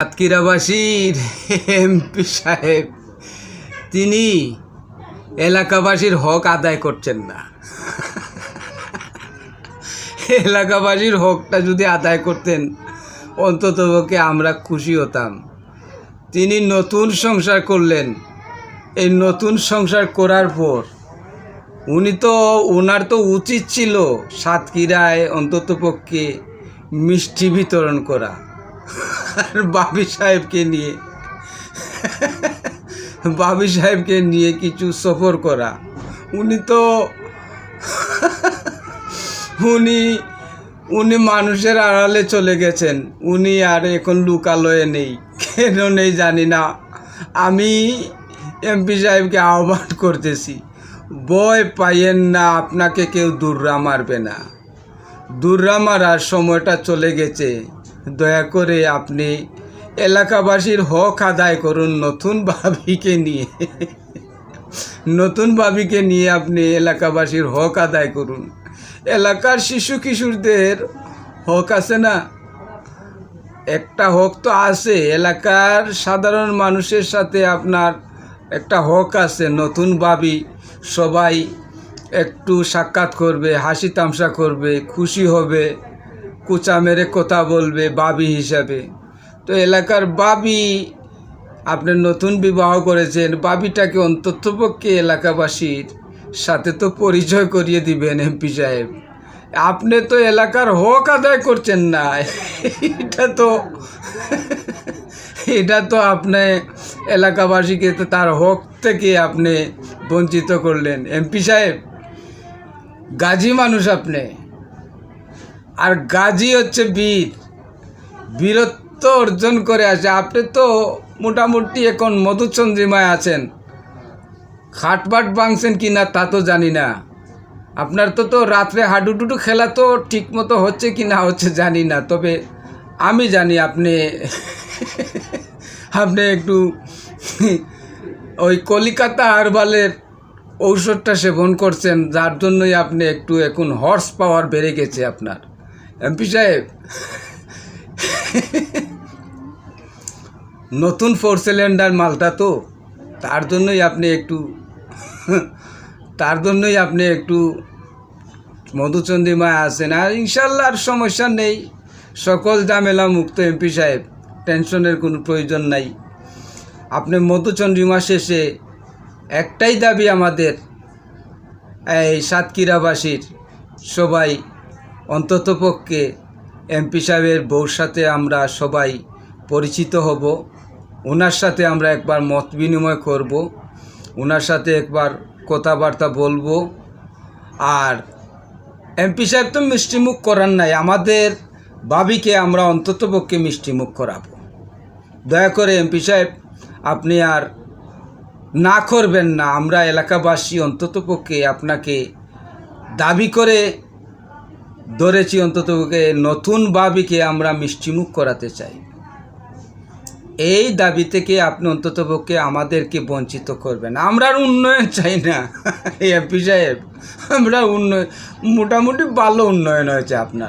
সাতক্ষীরাবাসীর MP সাহেব তিনি এলাকাবাসীর হক আদায় করছেন না। এলাকাবাসীর হকটা যদি আদায় করতেন অন্ততপক্ষে আমরা খুশি হতাম। তিনি নতুন সংসার করলেন। এই নতুন সংসার করার পর ওনার তো উচিত ছিল সাতক্ষীরায় অন্ততপক্ষে মিষ্টি বিতরণ করা আর বাবি সাহেবকে নিয়ে কিছু সফর করা। উনি মানুষের আড়ালে চলে গেছেন। উনি আর এখন লুকালয়ে নেই, কেন নেই জানি না। আমি এমপি সাহেবকে আহ্বান করতেছি, ভয় পাইয়েন না, আপনাকে কেউ দুর্রা মারবে না। দুর্রা মারার সময়টা চলে গেছে। দয়া করে আপনি এলাকাবাসীর হক আদায় করুন। নতুন ভাবিকে নিয়ে আপনি এলাকাবাসীর হক আদায় করুন। এলাকার শিশু কিশোরদের হক আছে না, একটা হক তো আছে। এলাকার সাধারণ মানুষের সাথে আপনার একটা হক আছে। নতুন ভাবি সবাই একটু সাক্ষাৎ করবে, হাসি তামসা করবে, খুশি হবে, কুচা মেরে কথা বলবে ভাবি হিসাবে। তো এলাকার ভাবি, আপনি নতুন বিবাহ করেছেন, ভাবিটাকে অন্ততপক্ষে এলাকাবাসীর সাথে তো পরিচয় করিয়ে দিবেন এমপি সাহেব। আপনি তো এলাকার হক আদায় করছেন না। এটা তো আপনি এলাকাবাসীকে তো তার হক থেকে আপনি বঞ্চিত করলেন। এমপি সাহেব গাজী মানুষ আপনি, আর গাজী হচ্ছে বীরত্ব অর্জন করে আছে। আপনি তো মোটামুটি এখন মধুচন্দ্রিমায় আছেন। খাটবাট ভাঙছেন কি না তা তো জানি না। আপনার তো রাত্রে হাডুডুডু খেলা তো ঠিক মতো হচ্ছে কি না হচ্ছে জানি না। তবে আমি জানি আপনি একটু ওই কলিকাতা হারবালের ঔষধটা সেবন করছেন, যার জন্যই আপনি একটু এখন হর্স পাওয়ার বেড়ে গেছে আপনার। এমপি সাহেব নতুন 4 সিলিন্ডার মালটা তো, তার জন্যই আপনি একটু মধুচন্দ্রিমায় আছেন। আর ইনশাল্লাহ আর সমস্যা নেই, সকল ঝামেলা মুক্ত এমপি সাহেব, টেনশনের কোনো প্রয়োজন নাই। আপনি মধুচন্দ্রিমা শেষে একটাই দাবি আমাদের, এই সাতক্ষীরাবাসীর সবাই অন্ততপক্ষে এমপি সাহেবের বউর সাথে আমরা সবাই পরিচিত হব, ওনার সাথে আমরা একবার মত বিনিময় করব, ওনার সাথে একবার কথাবার্তা বলবো। আর এমপি সাহেব তো মিষ্টিমুখ করার নাই, আমাদের ভাবিকে আমরা অন্ততপক্ষে মিষ্টিমুখ করাবো। দয়া করে এমপি সাহেব আপনি আর না করবেন না। আমরা এলাকাবাসী অন্ততপক্ষে আপনাকে দাবি করে ধরেছি, অন্ততপক্ষে নতুন ভাবিকে আমরা মিষ্টিমুখ করাতে চাই। এই দাবি থেকে আপনি অন্ততপক্ষে আমাদেরকে বঞ্চিত করবেন। আমরা আর উন্নয়ন চাই না এমপি সাহেব, আমরা মোটামুটি ভালো উন্নয়ন হয়েছে আপনার।